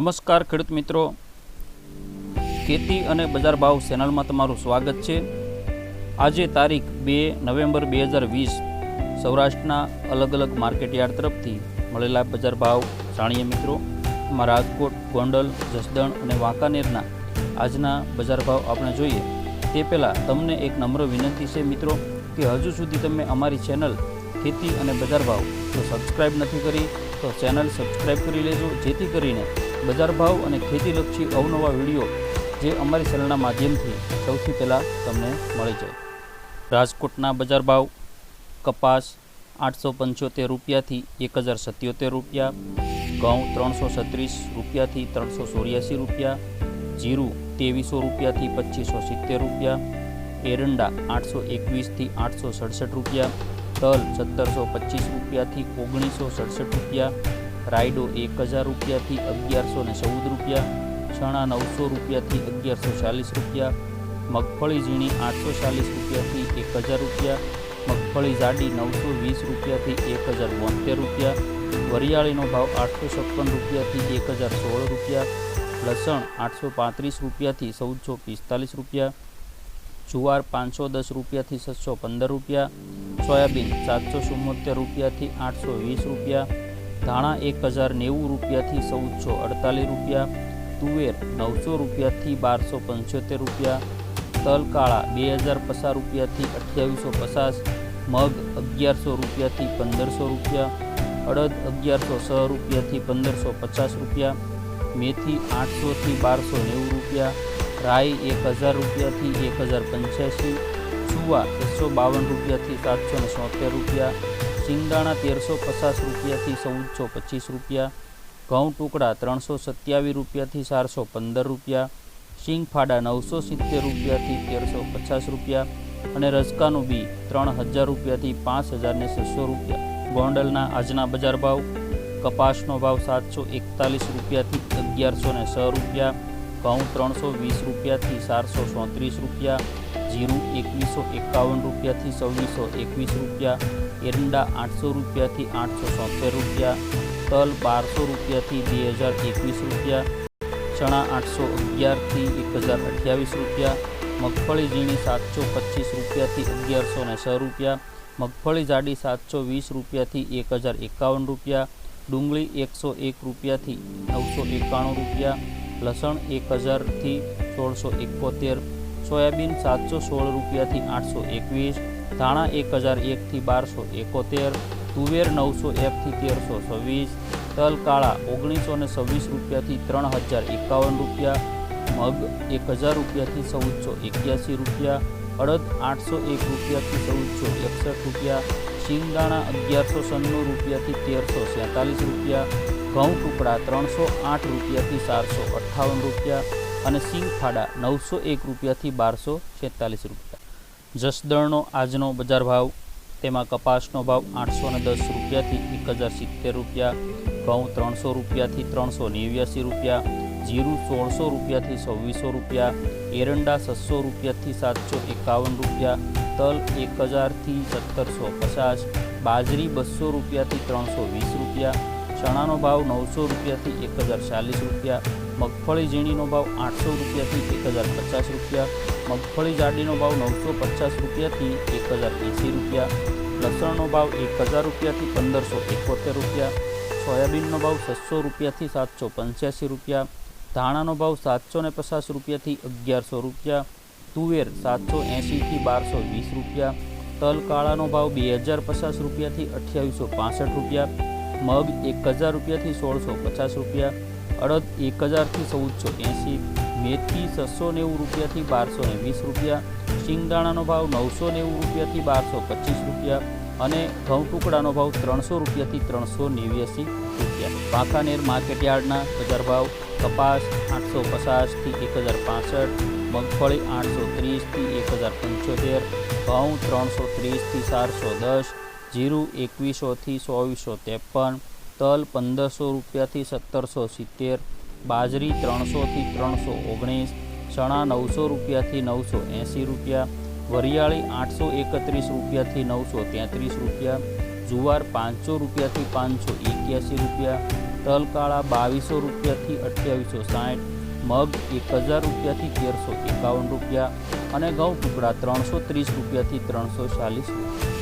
નમસ્કાર ખેડૂત મિત્રો, ખેતી અને બજાર ભાવ ચેનલમાં તમારું સ્વાગત છે। આજે તારીખ 2 નવેમ્બર 2020 સૌરાષ્ટ્રના અલગ અલગ માર્કેટયાર્ડ તરફથી મળેલા બજાર ભાવ જાણીએ મિત્રો। એમાં રાજકોટ, ગોંડલ, જસદણ અને વાંકાનેરના આજના બજાર ભાવ આપણે જોઈએ તે પહેલાં તમને એક નમ્ર વિનંતી છે મિત્રો કે હજુ સુધી તમે અમારી ચેનલ ખેતી અને બજાર ભાવ જો સબસ્ક્રાઈબ નથી કરી તો ચેનલ સબસ્ક્રાઈબ કરી લેજો, જેથી કરીને બજાર ભાવ અને ખેતીલક્ષી અવનવા વિડીયો જે અમારી ચેનલના માધ્યમથી સૌથી પહેલાં તમને મળી જાય। રાજકોટના બજાર ભાવ: કપાસ 875 રૂપિયાથી 1077 રૂપિયા, ઘઉં 336 રૂપિયાથી 384 રૂપિયા, જીરું 2300 રૂપિયાથી 2570 રૂપિયા, એરંડા 821થી 867 રૂપિયા, તલ 1725 રૂપિયાથી 1967 રૂપિયા, રાયડો 1000 રૂપિયાથી 1114 રૂપિયા, ચણા 900 રૂપિયાથી 1140 રૂપિયા, મગફળી ઝીણી 840 રૂપિયાથી 1000 રૂપિયા, મગફળી જાડી 920 રૂપિયાથી 1072 રૂપિયા, વરિયાળીનો ભાવ 856 રૂપિયાથી 1016 રૂપિયા, લસણ 835 રૂપિયાથી 1445 રૂપિયા, જુવાર 510 રૂપિયાથી 615 રૂપિયા, સોયાબીન 774 રૂપિયાથી 820 રૂપિયા, ધાણા 1090 રૂપિયાથી 1448 રૂપિયા, તુવેર 900 રૂપિયાથી 1275 રૂપિયા, તલ કાળા 2050 રૂપિયાથી 2850, મગ 1100 રૂપિયાથી 1500 રૂપિયા, અડદ 1106 રૂપિયાથી 1550 રૂપિયા, મેથી 800થી 1290 રૂપિયા, રાઈ 1000 રૂપિયાથી 1085, સુવા 152 રૂપિયાથી 770 રૂપિયા, સિંગદાણા 1350 રૂપિયાથી 1425 રૂપિયા, ઘઉં ટુકડા 327 રૂપિયાથી 415 રૂપિયા, સિંગફાડા 970 રૂપિયાથી 1350 રૂપિયા અને રજકાનું બી 3000 રૂપિયાથી 5600 રૂપિયા। ગોંડલના આજના બજાર ભાવ: કપાસનો ભાવ 741 રૂપિયાથી 1106 રૂપિયા, ઘઉં 320 રૂપિયાથી 434 રૂપિયા, જીરું 2151 રૂપિયાથી 2621 રૂપિયા, એરંડા 800 રૂપિયાથી 870 રૂપિયા, તલ 1200 રૂપિયાથી 2021 રૂપિયા, ચણા 811થી 1028 રૂપિયા, મગફળી ઝીણી 725 રૂપિયાથી 1106 રૂપિયા, મગફળી જાડી 720 રૂપિયાથી 1051 રૂપિયા, ડુંગળી 101 રૂપિયાથી 991 રૂપિયા, લસણ 1000થી 1671, સોયાબીન 716 રૂપિયાથી 821, ધાણા 1001થી 1271, તુવેર 901થી 1326, તલ કાળા 1926 રૂપિયાથી 3051 રૂપિયા, મગ 1000 રૂપિયાથી 1481 રૂપિયા, અડદ 801 રૂપિયાથી 1461 રૂપિયા, સિંગદાણા 1196 રૂપિયાથી 1347 રૂપિયા, ઘઉં ટુકડા 308 રૂપિયાથી 458 રૂપિયા અને સિંગફાડા 901 રૂપિયાથી 1246 રૂપિયા। જસદણનો આજનો બજાર ભાવ: તેમાં કપાસનો ભાવ 810 રૂપિયાથી 1070 રૂપિયા, ઘઉં 300 રૂપિયાથી 389 રૂપિયા, જીરું 1600 રૂપિયાથી 2600 રૂપિયા, એરંડા 600 રૂપિયાથી 751 રૂપિયા, તલ 1000થી 1750, બાજરી 200 રૂપિયાથી 320 રૂપિયા, ચણાનો ભાવ 900 રૂપિયાથી 1040 રૂપિયા, મગફળી ઝીણીનો ભાવ 800 રૂપિયાથી 1050 રૂપિયા, મગફળી જાડીનો ભાવ 950 રૂપિયાથી 1080 રૂપિયા, લસણનો ભાવ 1000 રૂપિયાથી 1571 રૂપિયા, સોયાબીનનો ભાવ 600 રૂપિયાથી 785 રૂપિયા, ધાણાનો ભાવ 750 રૂપિયાથી 1100 રૂપિયા, તુવેર 780થી 1220 રૂપિયા, તલ કાળાનો ભાવ 2050 રૂપિયાથી 2865 રૂપિયા, મગ 1000 રૂપિયાથી 1650 રૂપિયા, અડદ 1000થી 1480, મેથી 690 રૂપિયાથી 1220 રૂપિયા, સિંગદાણાનો ભાવ 990 રૂપિયાથી 1225 રૂપિયા અને ઘઉં ટુકડાનો ભાવ 300 રૂપિયાથી 389 રૂપિયા। વાંકાનેર માર્કેટયાર્ડના બજાર ભાવ: કપાસ 850થી 1065, મગફળી 830થી 1075, ઘઉં 330થી 410, જીરું 2100થી 2453, તલ 1500 રૂપિયાથી 1770, બાજરી 300થી 319, ચણા 900 રૂપિયાથી 980 રૂપિયા, વરિયાળી 831 રૂપિયાથી 933 રૂપિયા, જુવાર 500 રૂપિયાથી 581 રૂપિયા, તલ કાળા 2200 રૂપિયાથી 2860, મગ 1000 રૂપિયાથી 1351 રૂપિયા અને ઘઉં ટુકડા 330 રૂપિયાથી 340 રૂપિયા.